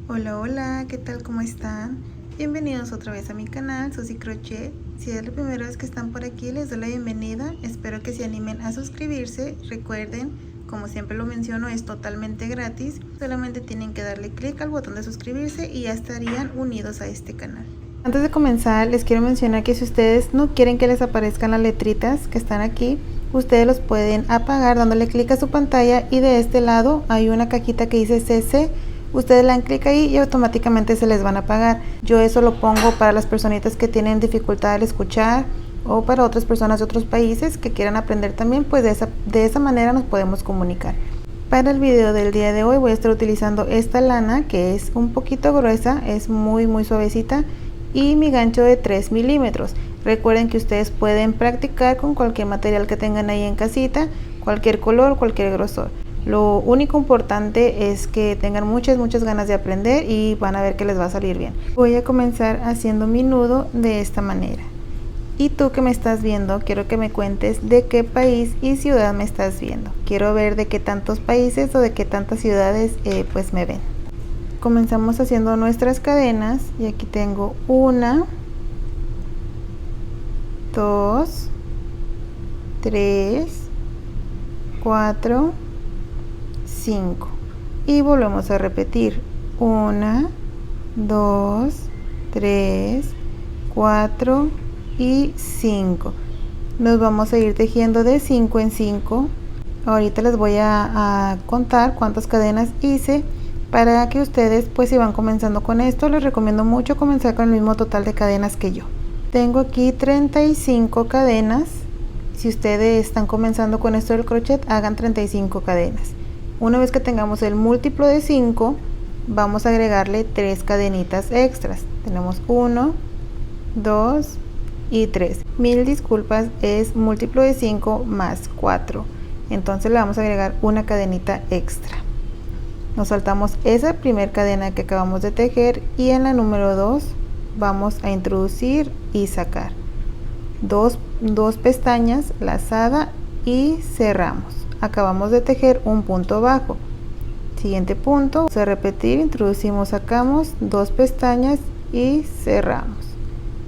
Hola, hola, ¿qué tal? ¿Cómo están? Bienvenidos otra vez a mi canal, Susy Crochet. Si es la primera vez que están por aquí, les doy la bienvenida. Espero que se animen a suscribirse. Recuerden, como siempre lo menciono, es totalmente gratis. Solamente tienen que darle clic al botón de suscribirse y ya estarían unidos a este canal. Antes de comenzar, les quiero mencionar que si ustedes no quieren que les aparezcan las letritas que están aquí, ustedes los pueden apagar dándole clic a su pantalla, y de este lado hay una cajita que dice CC. Ustedes le dan clic ahí y automáticamente se les van a apagar. Yo eso lo pongo para las personitas que tienen dificultad al escuchar, o para otras personas de otros países que quieran aprender también, pues de esa manera nos podemos comunicar. Para el video del día de hoy voy a estar utilizando esta lana que es un poquito gruesa, es muy suavecita, y mi gancho de 3 milímetros. Recuerden que ustedes pueden practicar con cualquier material que tengan ahí en casita, cualquier color, cualquier grosor. Lo único importante es que tengan muchas ganas de aprender y van a ver que les va a salir bien. Voy a comenzar haciendo mi nudo de esta manera. Y tú que me estás viendo, quiero que me cuentes de qué país y ciudad me estás viendo. Quiero ver de qué tantos países o de qué tantas ciudades pues me ven. Comenzamos haciendo nuestras cadenas y aquí tengo 1, 2, 3, 4, 5 y volvemos a repetir 1, 2, 3, 4 y 5. Nos vamos a ir tejiendo de 5 en 5. Ahorita les voy a contar cuántas cadenas hice para que ustedes, pues si van comenzando con esto, les recomiendo mucho comenzar con el mismo total de cadenas que yo. Tengo aquí 35 cadenas. Si ustedes están comenzando con esto del crochet, hagan 35 cadenas. Una vez que tengamos el múltiplo de 5, vamos a agregarle 3 cadenitas extras. Tenemos 1, 2 y 3. Mil disculpas, es múltiplo de 5 más 4. Entonces le vamos a agregar una cadenita extra. Nos saltamos esa primera cadena que acabamos de tejer y en la número 2 vamos a introducir y sacar dos pestañas, lazada y cerramos. Acabamos de tejer un punto bajo. Siguiente punto, vamos a repetir, introducimos, sacamos 2 pestañas y cerramos.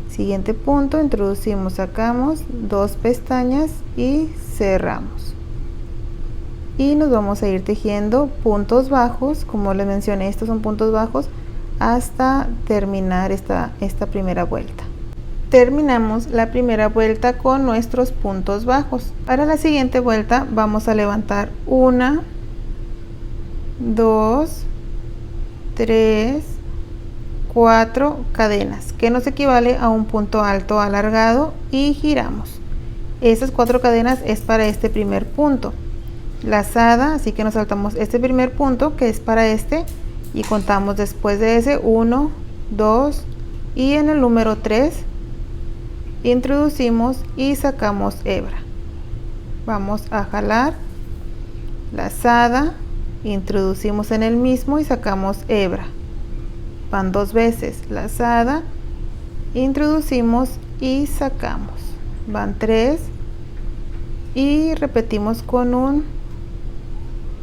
Siguiente punto, introducimos, sacamos 2 pestañas y cerramos. Y nos vamos a ir tejiendo puntos bajos, como les mencioné, estos son puntos bajos, hasta terminar esta primera vuelta. Terminamos la primera vuelta con nuestros puntos bajos. Para la siguiente vuelta vamos a levantar 1, 2, 3, 4 cadenas, que nos equivale a un punto alto alargado, y giramos. Esas 4 cadenas es para este primer punto. Lazada, así que nos saltamos este primer punto que es para este y contamos después de ese 1, 2 y en el número 3 introducimos y sacamos hebra. Vamos a jalar, lazada, introducimos en el mismo y sacamos hebra. Van 2 veces, lazada, introducimos y sacamos. Van 3 y repetimos con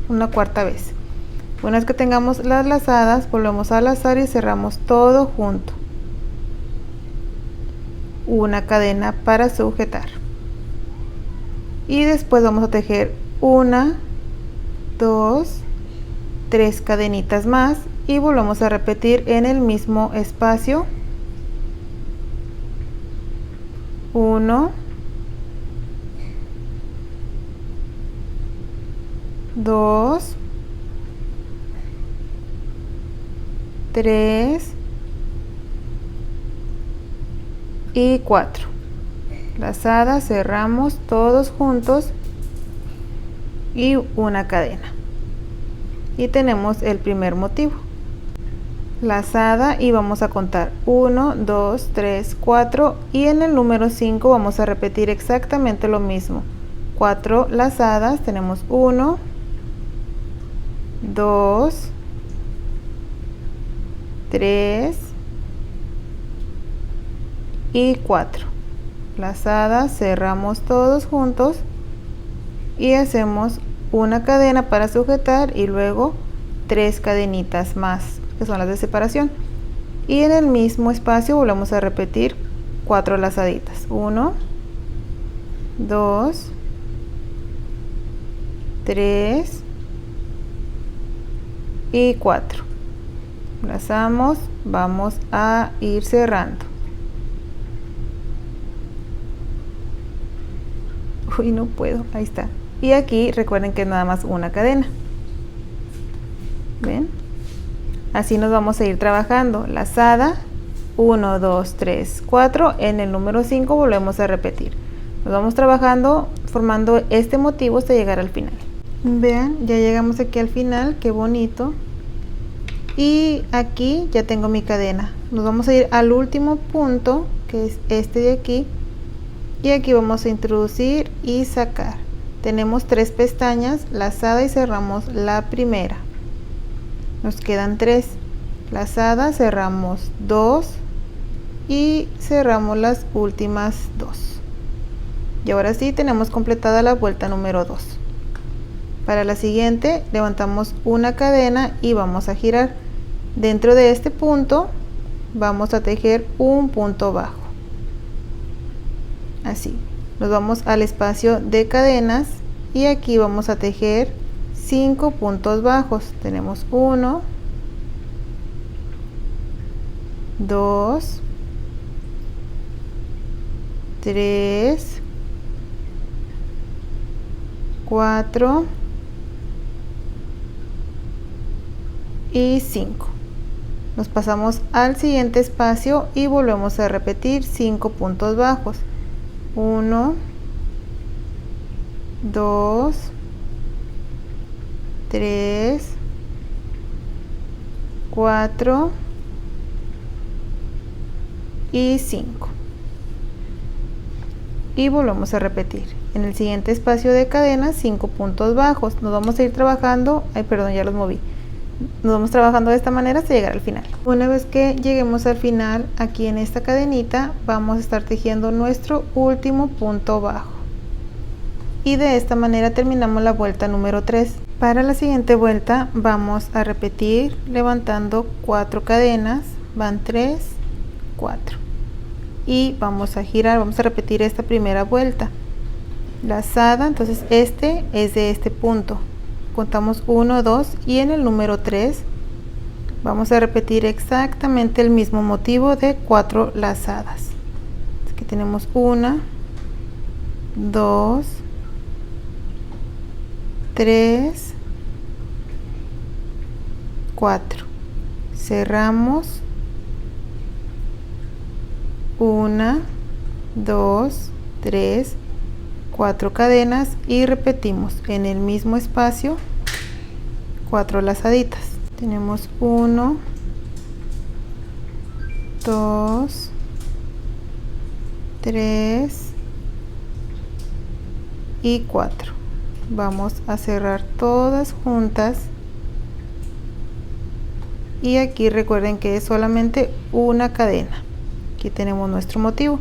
una cuarta vez. Una vez que tengamos las lazadas, volvemos a lazar y cerramos todo junto. Una cadena para sujetar. Y después vamos a tejer 1, 2, 3 cadenitas más y volvemos a repetir en el mismo espacio. 1, 2, 3 y 4. Lazada, cerramos todos juntos y una cadena. Y tenemos el primer motivo. Lazada y vamos a contar 1, 2, 3, 4 y en el número 5 vamos a repetir exactamente lo mismo. 4 lazadas, tenemos 1, 2, 3 y 4. Lazada, cerramos todos juntos y hacemos una cadena para sujetar y luego 3 cadenitas más que son las de separación, y en el mismo espacio volvemos a repetir 4 lazaditas. 1, 2, 3 y 4. Lazamos, vamos a ir cerrando. Uy, no puedo, ahí está. Y aquí recuerden que es nada más una cadena. ¿Ven? Así nos vamos a ir trabajando. Lazada, 1, 2, 3, 4. En el número 5 volvemos a repetir. Nos vamos trabajando formando este motivo hasta llegar al final. Vean, ya llegamos aquí al final, qué bonito. Y aquí ya tengo mi cadena. Nos vamos a ir al último punto, que es este de aquí. Y aquí vamos a introducir y sacar. Tenemos 3 pestañas, lazada y cerramos la primera. Nos quedan 3. Lazada, cerramos 2 y cerramos las últimas 2. Y ahora sí tenemos completada la vuelta número 2. Para la siguiente levantamos una cadena y vamos a girar. Dentro de este punto vamos a tejer un punto bajo. Así, nos vamos al espacio de cadenas y aquí vamos a tejer 5 puntos bajos. Tenemos 1, 2, 3, 4 y 5. Nos pasamos al siguiente espacio y volvemos a repetir 5 puntos bajos. 1, 2, 3, 4 y 5. Y volvemos a repetir. En el siguiente espacio de cadenas 5 puntos bajos. Nos vamos a ir trabajando, ya los moví. Nos vamos trabajando de esta manera hasta llegar al final. Una vez que lleguemos al final, aquí en esta cadenita vamos a estar tejiendo nuestro último punto bajo. Y de esta manera terminamos la vuelta número 3. Para la siguiente vuelta vamos a repetir levantando 4 cadenas, van 3, 4. Y vamos a girar, vamos a repetir esta primera vuelta. Lazada, entonces este es de este punto. Contamos 1, 2 y en el número 3 vamos a repetir exactamente el mismo motivo de 4 lazadas. Aquí tenemos 1, 2, 3, 4. Cerramos 1, 2, 3, 4 cadenas y repetimos en el mismo espacio 4 lazaditas. Tenemos 1, 2, 3 y 4. Vamos a cerrar todas juntas y aquí recuerden que es solamente una cadena. Aquí tenemos nuestro motivo.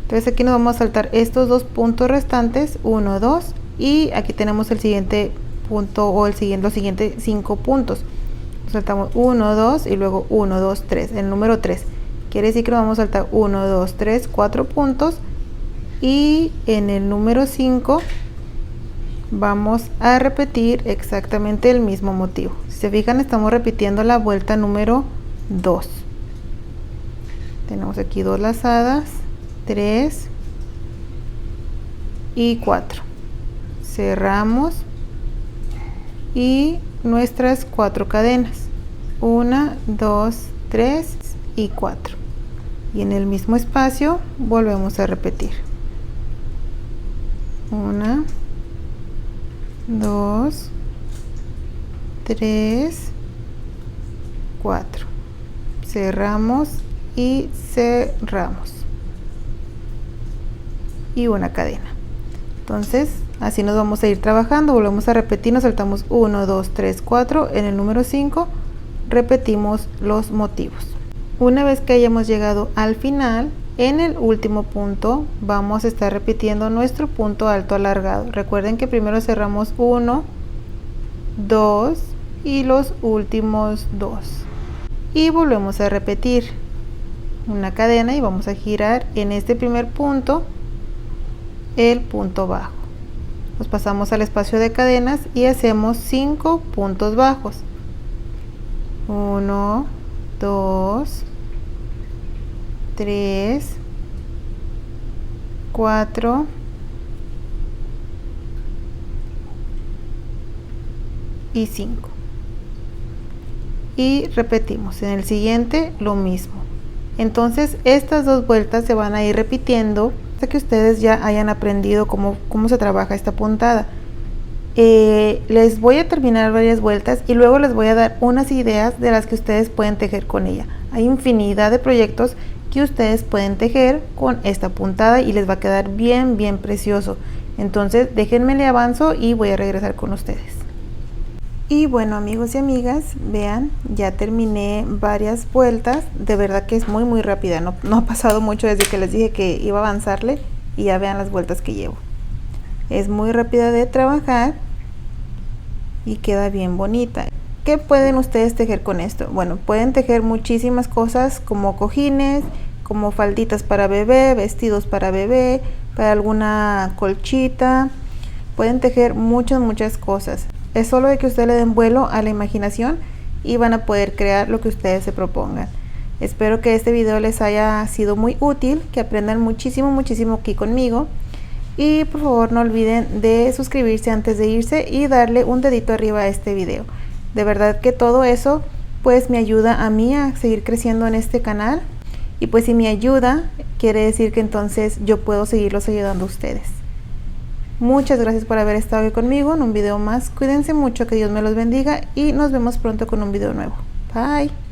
Entonces aquí nos vamos a saltar estos 2 puntos restantes, 1, 2 y aquí tenemos el siguiente punto o los siguientes 5 puntos. Saltamos 1, 2 y luego 1, 2, 3, el número 3. Quiere decir que nos vamos a saltar 1, 2, 3, 4 puntos y en el número 5 vamos a repetir exactamente el mismo motivo. Si se fijan, estamos repitiendo la vuelta número 2. Tenemos aquí 2 lazadas, 3 y 4. Cerramos y nuestras 4 cadenas, 1, 2, 3 y 4. Y en el mismo espacio volvemos a repetir. 1, 2, 3, 4. Cerramos y cerramos. Y una cadena. Entonces así nos vamos a ir trabajando. Volvemos a repetir, nos saltamos 1, 2, 3, 4. En el número 5 repetimos los motivos. Una vez que hayamos llegado al final, en el último punto vamos a estar repitiendo nuestro punto alto alargado. Recuerden que primero cerramos 1, 2 y los últimos 2. y volvemos a repetir una cadena y vamos a girar en este primer punto el punto bajo. Nos pasamos al espacio de cadenas y hacemos 5 puntos bajos. 1, 2, 3, 4, y 5. Y repetimos en el siguiente lo mismo. Entonces estas dos vueltas se van a ir repitiendo hasta que ustedes ya hayan aprendido cómo se trabaja esta puntada. Les voy a terminar varias vueltas y luego les voy a dar unas ideas de las que ustedes pueden tejer con ella. Hay infinidad de proyectos que ustedes pueden tejer con esta puntada y les va a quedar bien precioso. Entonces déjenme le avanzo y voy a regresar con ustedes. Y bueno, amigos y amigas, vean, ya terminé varias vueltas. De verdad que es muy rápida, no ha pasado mucho desde que les dije que iba a avanzarle y ya vean las vueltas que llevo. Es muy rápida de trabajar y queda bien bonita. ¿Qué pueden ustedes tejer con esto? Bueno, pueden tejer muchísimas cosas como cojines, como falditas para bebé, vestidos para bebé, para alguna colchita. Pueden tejer muchas cosas. Es solo de que ustedes le den vuelo a la imaginación y van a poder crear lo que ustedes se propongan. Espero que este video les haya sido muy útil, que aprendan muchísimo aquí conmigo. Y por favor no olviden de suscribirse antes de irse y darle un dedito arriba a este video. De verdad que todo eso pues me ayuda a mí a seguir creciendo en este canal. Y pues si me ayuda, quiere decir que entonces yo puedo seguirlos ayudando a ustedes. Muchas gracias por haber estado aquí conmigo en un video más. Cuídense mucho, que Dios me los bendiga y nos vemos pronto con un video nuevo. Bye.